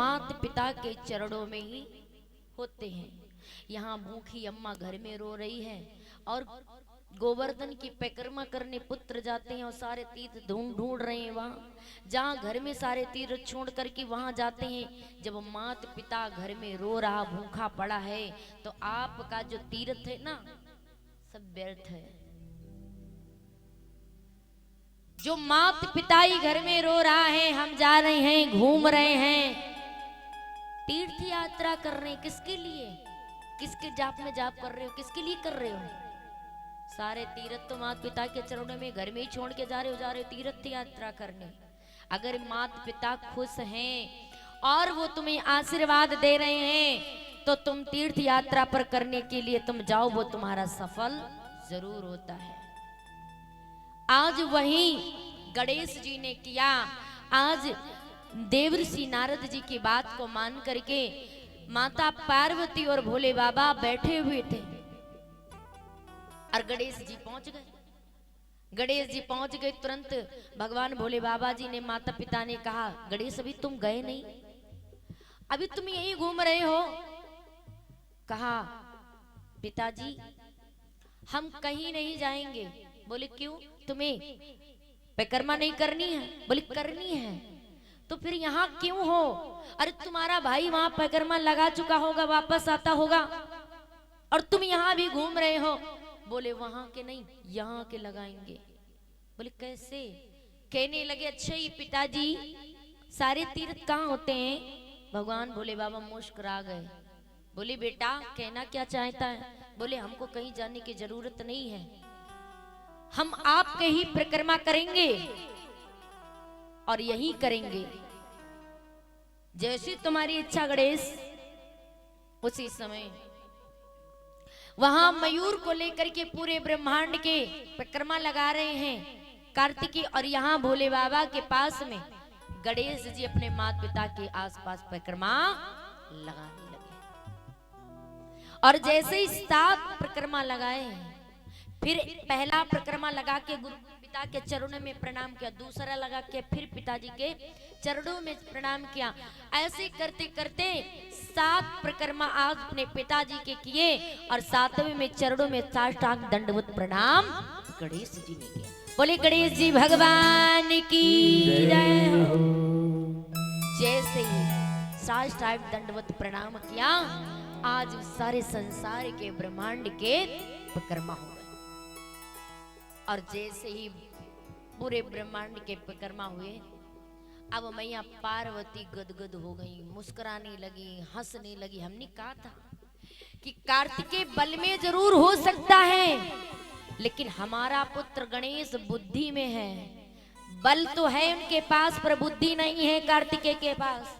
माता पिता के चरणों में ही होते हैं। यहाँ भूखी अम्मा घर में रो रही है और गोवर्धन की परिक्रमा करने पुत्र जाते हैं और सारे तीर्थ ढूंढ रहे हैं। वहाँ जहाँ घर में सारे तीर्थ छोड़ करके वहां जाते हैं। जब माता पिता घर में रो रहा भूखा पड़ा है तो आपका जो तीर्थ है ना सब व्यर्थ है। जो माता पिता ही घर में रो रहा है, हम जा रहे हैं, घूम रहे हैं, तीर्थ यात्रा कर रहे हैं, किसके लिए, किसके जाप में जाप कर रहे हो, किसके लिए कर रहे हो? सारे तीर्थ तो माता पिता के चरणों में घर में ही छोड़ के जा रहे हो तीर्थ यात्रा करने। अगर माता पिता खुश हैं और वो तुम्हें आशीर्वाद दे रहे हैं तो तुम तीर्थ यात्रा पर करने के लिए तुम जाओ, वो तुम्हारा सफल जरूर होता है। आज वही गणेश जी ने किया। आज देवर्षि नारद जी की बात को मान करके माता पार्वती और भोले बाबा बैठे हुए थे और गणेश जी पहुंच गए। गणेश जी पहुंच गए, तुरंत भगवान भोले बाबा जी ने, माता पिता ने कहा, गणेश अभी तुम गए नहीं, अभी तुम यहीं घूम रहे हो? कहा, पिताजी हम कहीं नहीं जाएंगे। बोले क्यों, तुम्हें परिक्रमा नहीं करनी है? बोले करनी है। तो फिर यहाँ क्यों हो? अरे तुम्हारा भाई वहां परिक्रमा लगा चुका होगा, वापस आता होगा, और तुम यहाँ भी घूम रहे हो। बोले वहां के नहीं, यहाँ के लगाएंगे। बोले कैसे? कहने लगे, अच्छा ही पिताजी सारे तीर्थ कहाँ होते हैं? भगवान भोले बाबा मुस्कुरा गए। बोले बेटा कहना क्या चाहता है? बोले हमको कहीं जाने की जरूरत नहीं है, हम आपके ही परिक्रमा करेंगे और यही करेंगे, जैसी तुम्हारी इच्छा गणेश। उसी समय वहां मयूर को लेकर के पूरे ब्रह्मांड के परिक्रमा लगा रहे हैं कार्तिकी, और यहाँ भोले बाबा के पास में गणेश जी अपने माता पिता के आसपास परिक्रमा लगाने लगे। और जैसे ही 7 परिक्रमा लगाए, फिर पहला परिक्रमा लगा के गुरु पिता के चरणों में प्रणाम किया, दूसरा लगा के फिर पिताजी के चरणों में प्रणाम किया। ऐसे करते करते 7 परिक्रमा आज अपने पिताजी के किए और 7वें में चरणों में साष्टांग दंडवत प्रणाम गणेश जी ने किया। बोले गणेश जी भगवान की जय हो। जैसे ही साष्टांग दंडवत प्रणाम किया, आज सारे संसार के ब्रह्मांड के परिक्रमा हो गए। और जैसे ही पूरे ब्रह्मांड के परिक्रमा हुए, अब मैया पार्वती गदगद हो गई, मुस्कुराने लगी, हंसने लगी। हमने कहा था कि कार्तिकेय बल में जरूर हो सकता है, लेकिन हमारा पुत्र गणेश बुद्धि में है। बल तो है उनके पास पर बुद्धि नहीं है कार्तिकेय के पास,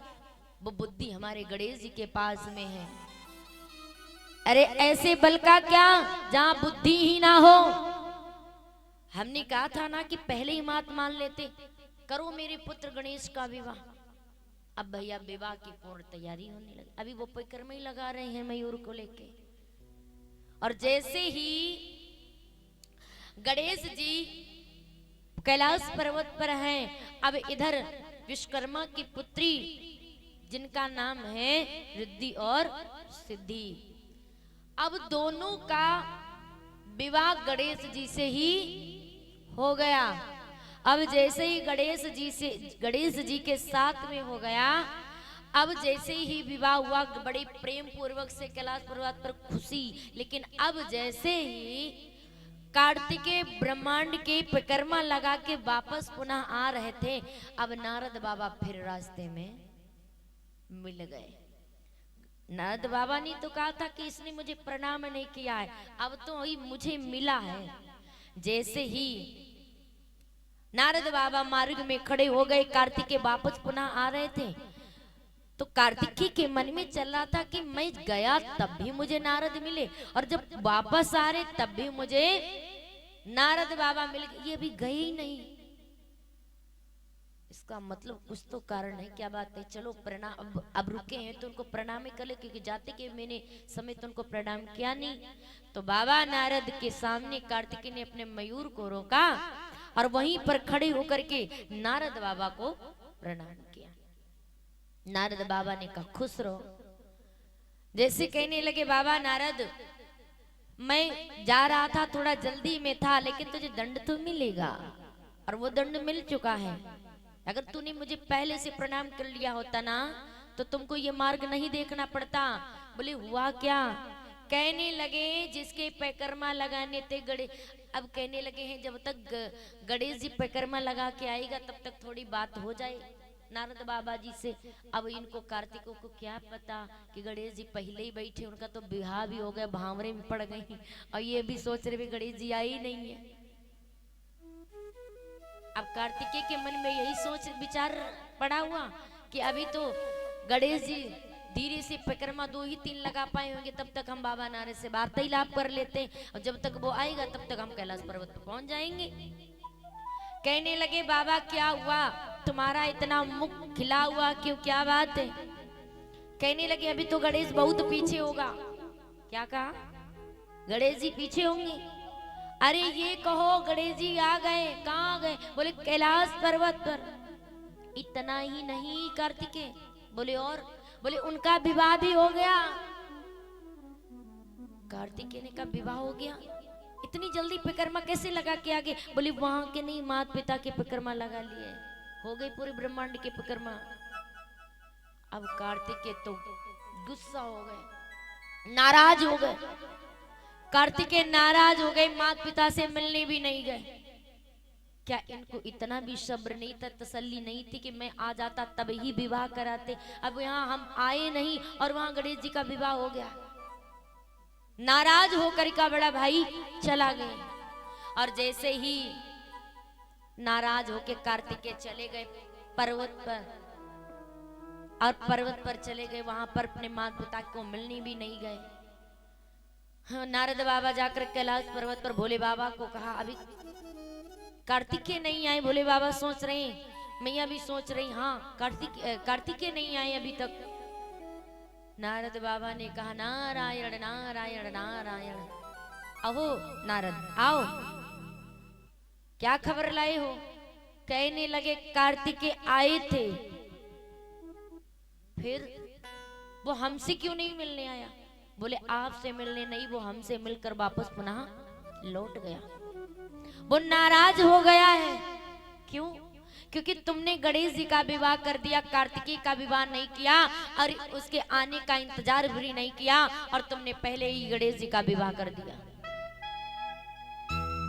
वो बुद्धि हमारे गणेश जी के पास में है। अरे ऐसे बल का क्या जहां बुद्धि ही ना हो। हमने कहा था ना कि पहले ही मात मान लेते, करो मेरे पुत्र गणेश का विवाह। अब भैया विवाह की पूर्ण तैयारी होने लगी, अभी वो परिक्रमा ही लगा रहे हैं मयूर को लेके। और जैसे ही गणेश जी कैलाश पर्वत पर हैं, अब इधर विश्वकर्मा की पुत्री जिनका नाम है रिद्धि और सिद्धि, अब दोनों का विवाह गणेश जी से ही हो गया। अब जैसे ही गणेश जी के साथ में हो गया, अब जैसे ही विवाह हुआ बड़े प्रेम पूर्वक से कैलाश पर्वत पर खुशी। लेकिन अब जैसे ही कार्तिकेय ब्रह्मांड के परिक्रमा लगा के वापस पुनः आ रहे थे, अब नारद बाबा फिर रास्ते में मिल गए। नारद बाबा ने तो कहा था कि इसने मुझे प्रणाम नहीं किया है, अब तो ही मुझे मिला है। जैसे ही नारद बाबा मार्ग में खड़े हो गए, कार्तिकेय वापस पुनः आ रहे थे, तो कार्तिकेय के मन में चल रहा था कि मैं गया तब भी मुझे नारद मिले, और जब वापस आ रहे तब भी मुझे नारद बाबा मिल गए, ये भी गए ही नहीं। इसका मतलब कुछ तो कारण है। क्या बात है? चलो प्रणाम, अब रुके हैं तो उनको प्रणाम ही कर ले, क्योंकि जाते के मैंने समय तो उनको प्रणाम किया नहीं। तो बाबा नारद के सामने कार्तिकेय ने अपने मयूर को रोका और वहीं पर खड़े होकर के नारद बाबा को प्रणाम किया। नारद बाबा ने कहा खुश रहो। जैसे कहने लगे बाबा नारद, मैं जा रहा था, थोड़ा जल्दी में था, लेकिन तुझे दंड तो मिलेगा, और वो दंड मिल चुका है। अगर तूने मुझे पहले से प्रणाम कर लिया होता ना, तो तुमको ये मार्ग नहीं देखना पड़ता। बोले हुआ क्या? कहने लगे जिसके पैकर्मा लगाने थे गणेश, अब कहने लगे हैं जब तक गणेश जी पैकर्मा लगा के आएगा तब तक थोड़ी बात हो जाए नारद बाबा जी से। अब इनको कार्तिकों को क्या पता कि गणेश जी पहले ही बैठे, उनका तो बिहार भी हो गया, भावरे में पड़ गई, और ये भी सोच रहे गणेश जी आई नहीं है। अब कार्तिकेय के मन में यही सोच विचार पड़ा हुआ कि अभी तो गणेश जी धीरे से परिक्रमा 2 ही 3 लगा पाए होंगे, तब तक हम बाबा नारद से वार्तालाप कर लेते हैं, और जब तक वो आएगा तब तक हम कैलाश पर्वत पर पहुंच जाएंगे। कहने लगे बाबा क्या हुआ, तुम्हारा इतना मुख खिला हुआ क्यों, क्या बात है? कहने लगे अभी तो गणेश बहुत पीछे होगा। क्या कहा? गणेश जी पीछे होंगे? अरे ये कहो गणेश जी आ गए। कहाँ गए? बोले कैलाश पर्वत पर। इतना ही नहीं कार्तिकेय, बोले और? बोले उनका विवाह भी हो गया। कार्तिकेय ने कहा विवाह हो गया? इतनी जल्दी परिक्रमा कैसे लगा के आगे? बोले वहां के नहीं, माता पिता के परिक्रमा लगा लिए, हो गई पूरे ब्रह्मांड के परिक्रमा। अब कार्तिकेय तो गुस्सा हो गए, नाराज हो गए। कार्तिकेय नाराज हो गए, माता पिता से मिलने भी नहीं गए। क्या इनको इतना भी सब्र नहीं था, तसल्ली नहीं थी कि मैं आ जाता तब ही विवाह कराते? अब यहाँ हम आए नहीं और वहां गणेश जी का विवाह हो गया। नाराज होकर का बड़ा भाई चला गए, और जैसे ही नाराज होकर कार्तिकेय चले गए पर्वत पर, और पर्वत पर चले गए, वहां पर अपने माता पिता को मिलने भी नहीं गए। नारद बाबा जाकर कैलाश पर्वत पर भोले बाबा को कहा अभी कार्तिकेय नहीं आए। भोले बाबा सोच रहे हैं, मैया भी सोच रही, हाँ कार्तिकेय नहीं आए अभी तक। नारद बाबा ने कहा नारायण नारायण नारायण। अहो नारद आओ, क्या खबर लाए हो? कहने लगे कार्तिकेय आए थे, फिर वो हमसे क्यों नहीं मिलने आया? बोले आपसे मिलने नहीं, वो हमसे मिलकर वापस पुनः लौट गया। वो नाराज हो गया है। क्यों? क्योंकि तुमने गणेश जी का विवाह कर दिया, कार्तिकेय का विवाह नहीं किया, और उसके आने का इंतजार भी नहीं किया, और तुमने पहले ही गणेश जी का विवाह कर दिया।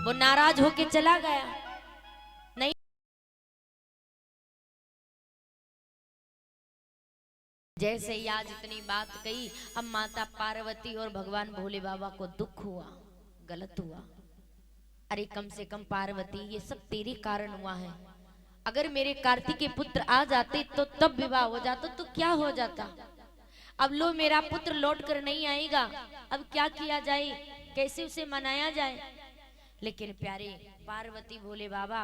वो नाराज होके चला गया। नहीं, जैसे ही आज इतनी बात कही, अब माता पार्वती और भगवान भोले बाबा को दुख हुआ, गलत हुआ। अरे कम से कम पार्वती, ये सब तेरे कारण हुआ है। अगर मेरे कार्तिकेय पुत्र आ जाते तो तब विवाह हो जाता तो क्या हो जाता। अब लो मेरा पुत्र लौट कर नहीं आएगा, अब क्या किया जाए, कैसे उसे मनाया जाए? लेकिन प्यारे पार्वती भोले बाबा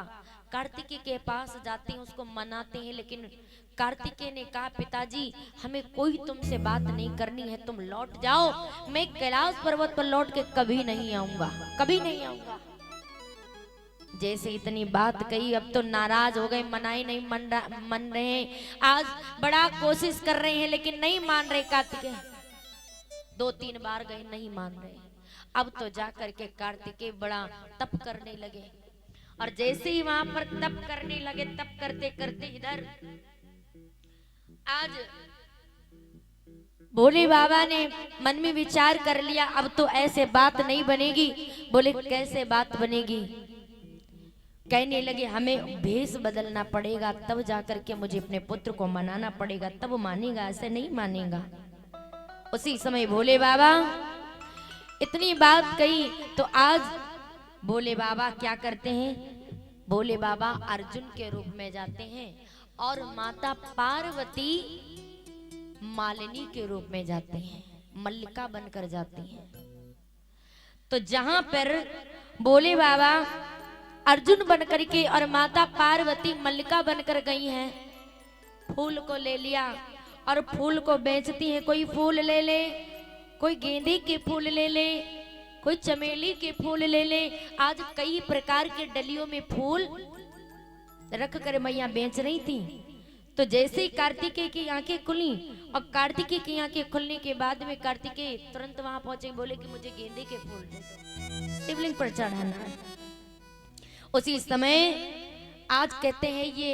कार्तिकेय के पास जाते हैं, उसको मनाते हैं, लेकिन कार्तिकेय ने कहा पिताजी हमें कोई तुमसे बात नहीं करनी है, तुम लौट जाओ, मैं कैलाश पर्वत पर लौट के कभी नहीं आऊंगा, कभी नहीं आऊंगा। जैसे इतनी बात कही, अब तो नाराज हो गए, मनाई नहीं मन रहे हैं। आज बड़ा कोशिश कर रहे हैं लेकिन नहीं मान रहे कार्तिकेय। 2-3 बार गए, नहीं मान रहे। अब तो जाकर के कार्तिकेय बड़ा तप करने लगे, और जैसे ही वहां पर तप करने लगे, तप करते करते इधर आज भोले बाबा ने मन में विचार कर लिया, अब तो ऐसे बात नहीं बनेगी। बोले कैसे बात बनेगी? कहने लगे हमें भेष बदलना पड़ेगा, तब जाकर के मुझे अपने पुत्र को मनाना पड़ेगा, तब मानेगा, ऐसे नहीं मानेगा। उसी समय भोले बाबा इतनी बात कही तो आज भोले बाबा क्या करते हैं? भोले बाबा अर्जुन के रूप में जाते हैं, और माता पार्वती मालिनी के रूप में जाते हैं, मल्लिका बनकर जाती हैं। तो जहां पर भोले बाबा अर्जुन बनकर के और माता पार्वती मल्लिका बनकर गई हैं, फूल को ले लिया और फूल को बेचती हैं। कोई फूल ले ले, कोई गेंदे के फूल ले ले, कोई चमेली के फूल ले ले। आज कई प्रकार के डलियों में फूल रख कर मैया बेच रही थी। तो जैसे ही कार्तिकेय की आंखें खुली और कार्तिकेय की आंखें खुलने के बाद में कार्तिकेय तुरंत वहां पहुंचे, बोले कि मुझे गेंदे के फूल दे दो, शिवलिंग पर चढ़ाना है। उसी समय आज कहते हैं ये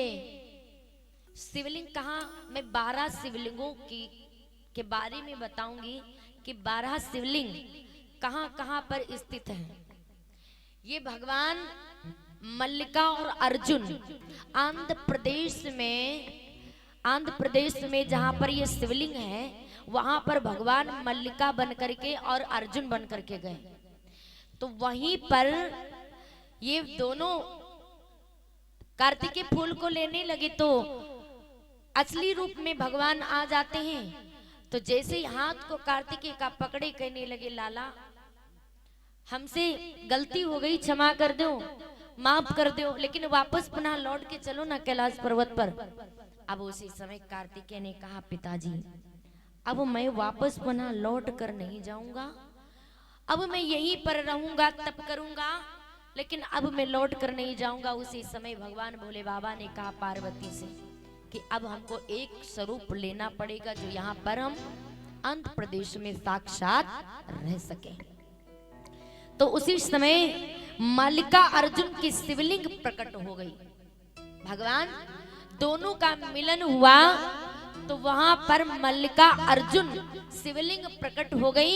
शिवलिंग कहाँ, मैं 12 शिवलिंगों के बारे में बताऊंगी कि 12 शिवलिंग कहाँ कहाँ पर स्थित हैं। ये भगवान मल्लिका और अर्जुन आंध्र प्रदेश में जहां पर ये शिवलिंग है वहां पर भगवान मल्लिका बन करके और अर्जुन बन करके गए। तो वहीं पर ये दोनों कार्तिकेय फूल को लेने लगे तो असली रूप में भगवान आ जाते हैं। तो जैसे ही हाथ को कार्तिकेय का पकड़े, कहने लगे लाला हमसे गलती हो गई, क्षमा कर दो, माफ कर दो, लेकिन वापस पुनः लौट के चलो ना कैलाश पर्वत पर। अब उसी समय कार्तिकेय ने कहा पिताजी अब मैं वापस पुनः लौट कर नहीं जाऊंगा, अब मैं यहीं पर रहूंगा, तप करूंगा, लेकिन अब मैं लौट कर नहीं जाऊंगा। उसी समय भगवान भोले बाबा ने कहा पार्वती से कि अब हमको एक स्वरूप लेना पड़ेगा जो यहाँ पर हम आंध्र प्रदेश में साक्षात रह सके। तो उसी समय मल्लिका अर्जुन की शिवलिंग प्रकट हो गई। भगवान दोनों का मिलन हुआ तो वहां पर मल्लिका अर्जुन शिवलिंग प्रकट हो गई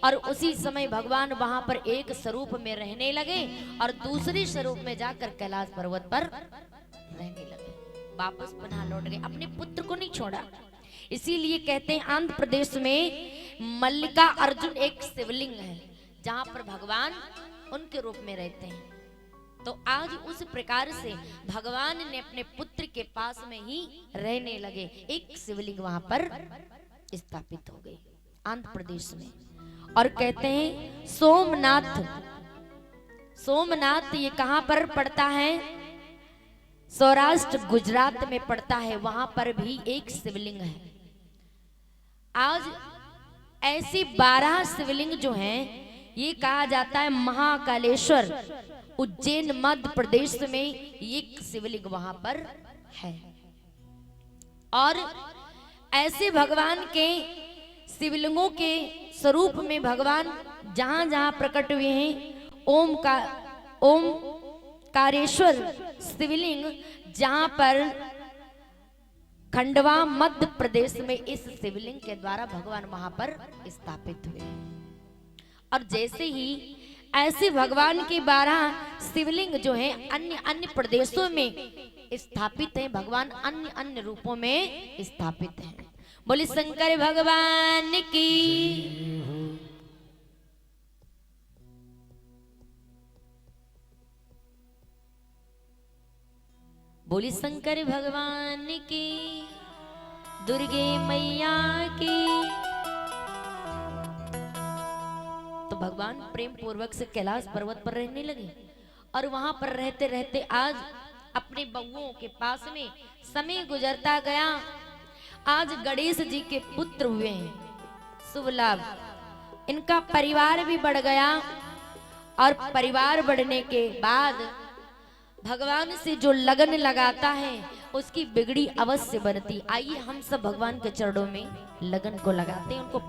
और उसी समय भगवान वहां पर एक स्वरूप में रहने लगे और दूसरे स्वरूप में जाकर कैलाश पर्वत पर रहने लगे। वापस पुनः लौट गए, अपने पुत्र को नहीं छोड़ा। इसीलिए कहते हैं आंध्र प्रदेश में मल्लिका अर्जुन एक शिवलिंग है जहां पर भगवान उनके रूप में रहते हैं। तो आज उस प्रकार से भगवान ने अपने पुत्र के पास में ही रहने लगे, एक शिवलिंग वहां पर स्थापित हो गई आंध्र प्रदेश में। और कहते हैं सोमनाथ ये कहां पर पड़ता है, सौराष्ट्र गुजरात में पड़ता है, वहां पर भी एक शिवलिंग है। आज ऐसी 12 शिवलिंग जो हैं ये कहा जाता है महाकालेश्वर उज्जैन मध्य प्रदेश में एक शिवलिंग वहां पर है। और ऐसे भगवान के शिवलिंगों के स्वरूप में भगवान जहां जहां प्रकट हुए हैं, ओमकारेश्वर शिवलिंग जहां पर खंडवा मध्य प्रदेश में इस शिवलिंग के द्वारा भगवान वहां पर स्थापित हुए। और जैसे ही ऐसे भगवान के 12 शिवलिंग जो हैं अन्य अन्य प्रदेशों में स्थापित हैं, भगवान अन्य अन्य रूपों में स्थापित हैं। बोले शंकर भगवान की, बोली शंकर भगवान की, दुर्गे मैया की। तो भगवान प्रेम पूर्वक से कैलाश पर्वत पर रहने लगे और वहां पर रहते रहते आज अपने बउओं के पास में समय गुजरता गया। आज गणेश जी के पुत्र हुए हैं, शुभ लाभ, इनका परिवार भी बढ़ गया और परिवार बढ़ने के बाद भगवान से जो लगन लगाता है उसकी बिगड़ी अवश्य बनती। आइए हम सब भगवान के चरणों में लगन को लगाते हैं, उनको